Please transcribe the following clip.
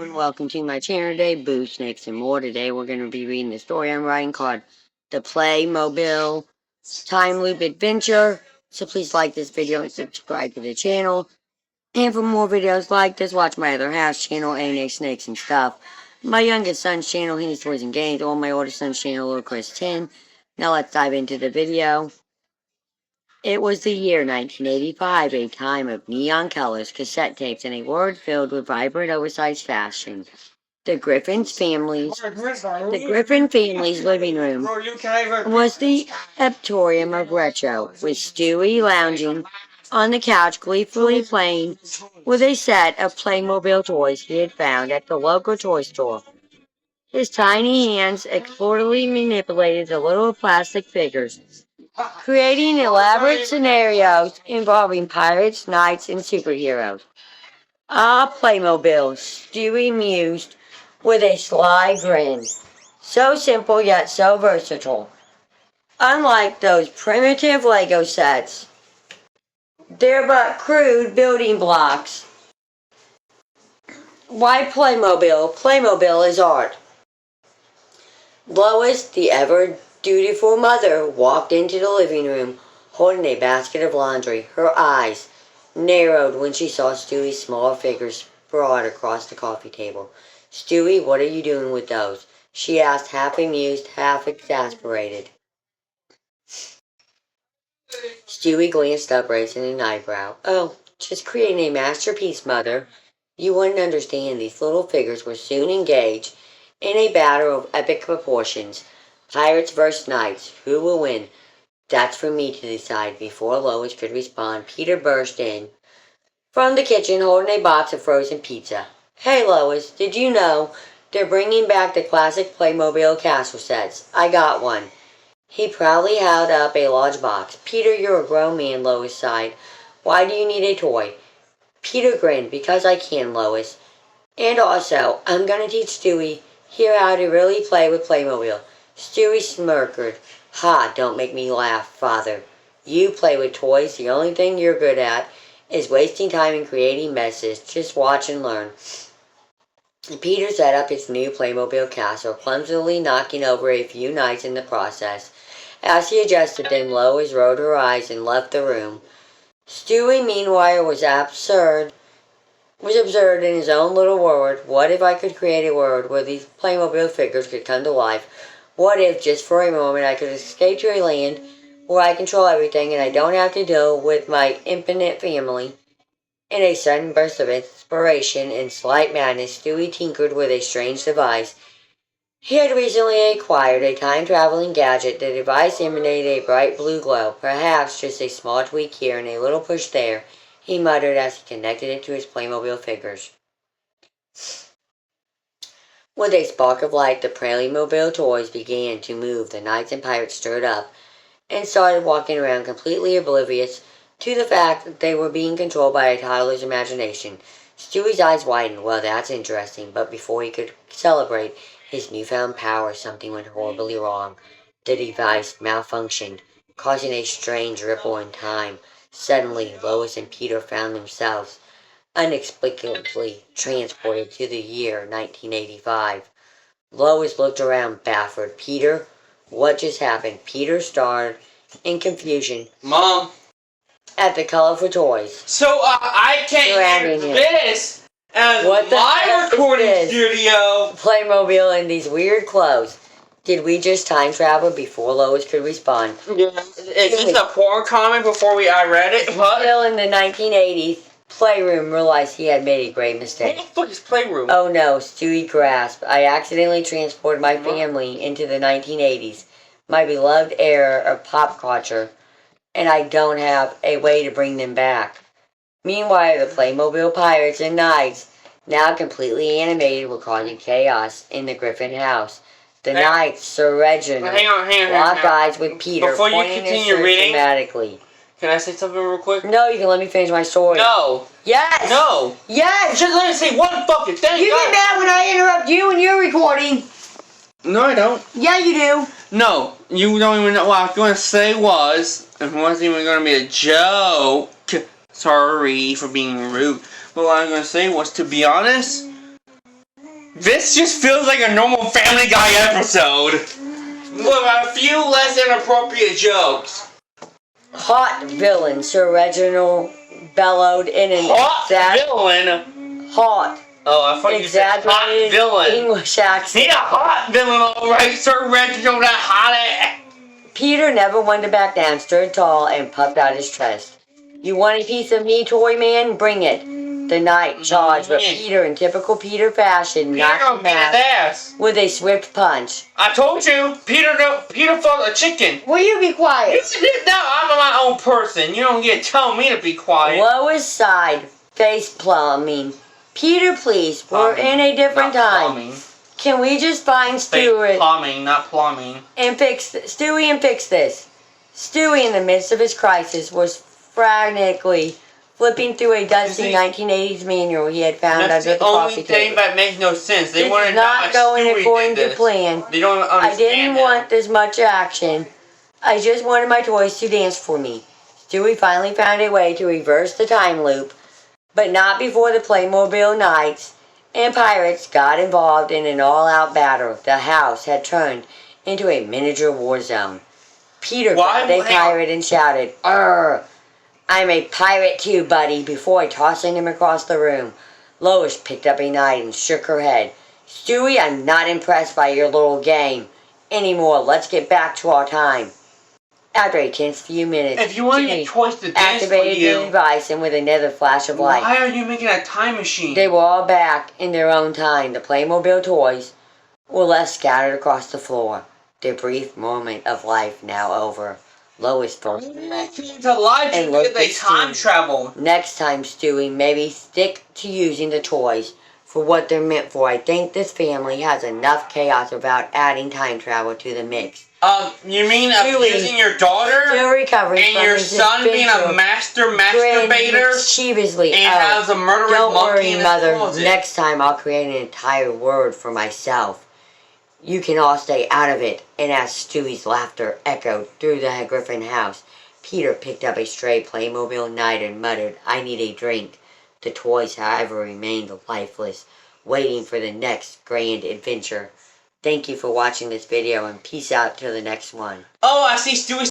And welcome to my channel today, Boo, Snakes, and More. Today we're going to be reading the story I'm writing called The Playmobil Time Loop Adventure. So please like this video and subscribe to the channel. And for more videos like this, watch my other half channel, A&A Snakes and Stuff. My youngest son's channel, Henny's Toys and Games, or my oldest son's channel, Little Chris 10. Now let's dive into the video. It was the year 1985, a time of neon colors, cassette tapes, and a world filled with vibrant, oversized fashion. The Griffin family's living room was the epitome of retro, with Stewie lounging on the couch, gleefully playing with a set of Playmobil toys he had found at the local toy store. His tiny hands exploratively manipulated the little plastic figures, creating elaborate scenarios involving pirates, knights, and superheroes. Ah, Playmobil, Stewie mused with a sly grin. So simple yet so versatile. Unlike those primitive Lego sets, they're but crude building blocks. Why Playmobil? Playmobil is art. Lois, the ever dutiful mother, walked into the living room holding a basket of laundry. Her eyes narrowed when she saw Stewie's small figure sprawled across the coffee table. "Stewie, what are you doing with those?" she asked, half amused, half exasperated. Stewie glanced up, raising an eyebrow. "Oh, just creating a masterpiece, Mother. You wouldn't understand. These little figures were soon engaged in a battle of epic proportions. Pirates versus knights. Who will win? That's for me to decide." Before Lois could respond, Peter burst in from the kitchen holding a box of frozen pizza. "Hey, Lois, did you know they're bringing back the classic Playmobil castle sets? I got one." He proudly held up a large box. "Peter, you're a grown man," Lois sighed. "Why do you need a toy?" Peter grinned. "Because I can, Lois. And also, I'm going to teach Stewie here how to really play with Playmobil." Stewie smirked. "Ha, don't make me laugh, Father. You play with toys. The only thing you're good at is wasting time and creating messes. Just watch and learn." Peter set up his new Playmobil castle, clumsily knocking over a few knights in the process. As he adjusted them, Lois rolled her eyes and left the room. Stewie, meanwhile, was absurd in his own little world. What if I could create a world where these Playmobil figures could come to life? What if, just for a moment, I could escape to a land where I control everything and I don't have to deal with my infinite family? In a sudden burst of inspiration and slight madness, Stewie tinkered with a strange device. He had recently acquired a time-traveling gadget. The device emanated a bright blue glow. "Perhaps just a small tweak here and a little push there," he muttered as he connected it to his Playmobil figures. With a spark of light, the Playmobil toys began to move. The knights and pirates stood up and started walking around, completely oblivious to the fact that they were being controlled by a toddler's imagination. Stewie's eyes widened. "Well, that's interesting." But before he could celebrate his newfound power, something went horribly wrong. The device malfunctioned, causing a strange ripple in time. Suddenly, Lois and Peter found themselves inexplicably transported to the year 1985. Lois looked around, baffled. "Peter, what just happened?" Peter stared in confusion Mom, at the colorful toys. So I can't use this as my recording studio. Playmobil in these weird clothes. Did we just time travel? Before Lois could respond. Yeah. Is this a poor comment before I read it? What? Still in the 1980s, Playroom realized he had made a great mistake. What the fuck is Playroom? "Oh no," Stewie grasped. "I accidentally transported my family into the 1980s, my beloved era of pop culture, and I don't have a way to bring them back." Meanwhile, the Playmobil pirates and knights, now completely animated, were causing chaos in the Griffin house. The knights, Sir Reginald, locked eyes with Peter, Before you pointing continue his reading, dramatically. Can I say something real quick? No, you can let me finish my story. No. Yes. No. Yes. Just let me say one fucking thing. You get mad when I interrupt you and you're recording. No, I don't. Yeah, you do. No, you don't even know what I was going to say was, it wasn't even going to be a joke. Sorry for being rude. But what I was going to say was, to be honest, This just feels like a normal Family Guy episode. With a few less inappropriate jokes. Hot villain, Sir Reginald bellowed in an villain? Hot. Oh, I thought you said hot villain. English accent. He's a hot villain, alright, Sir Reginald, that hot. Peter never wanted to back down, stood tall, and puffed out his chest. You want a piece of me, toy man? Bring it. The knight charged, but Peter, in typical Peter fashion, knocked him out with a swift punch. I told you, Peter fought a chicken. Will you be quiet? No, I'm my own person. You don't get to tell me to be quiet. Lois sighed, face plumbing. Peter, please, we're in a different time. Plumbing. Can we just find Stuart? Plumbing, not plumbing. And fix Stewie and fix this. Stewie, in the midst of his crisis, was frantically flipping through a dusty 1980s manual he had found under the coffee table. That's the only thing that makes no sense. They This is not going according to plan. They don't understand. I didn't want this much action. I just wanted my toys to dance for me. Stewie finally found a way to reverse the time loop, but not before the Playmobil Knights and pirates got involved in an all-out battle. The house had turned into a miniature war zone. Peter grabbed a pirate and shouted, "Arr! I'm a pirate too, buddy," before tossing him across the room. Lois picked up a knife and shook her head. "Stewie, I'm not impressed by your little game anymore. Let's get back to our time." After a tense few minutes, if you want your toys to dance activated for you, the device, and with another flash of light, why are you making a time machine? They were all back in their own time. The Playmobil toys were left scattered across the floor. Their brief moment of life now over. Lois felt to lie to and you because they time travel. Next time, Stewie, maybe stick to using the toys for what they're meant for. I think this family has enough chaos without adding time travel to the mix. You mean abusing your daughter? Still recovering and from your his son being a master masturbator? Mischievously. And has a murderous Don't monkey worry, in his Mother. closet. Next time I'll create an entire word for myself. You can all stay out of it. And as Stewie's laughter echoed through the Griffin house, Peter picked up a stray Playmobil knight and muttered, "I need a drink." The toys, however, remained lifeless, waiting for the next grand adventure. Thank you for watching this video, and peace out till the next one. Oh, I see Stewie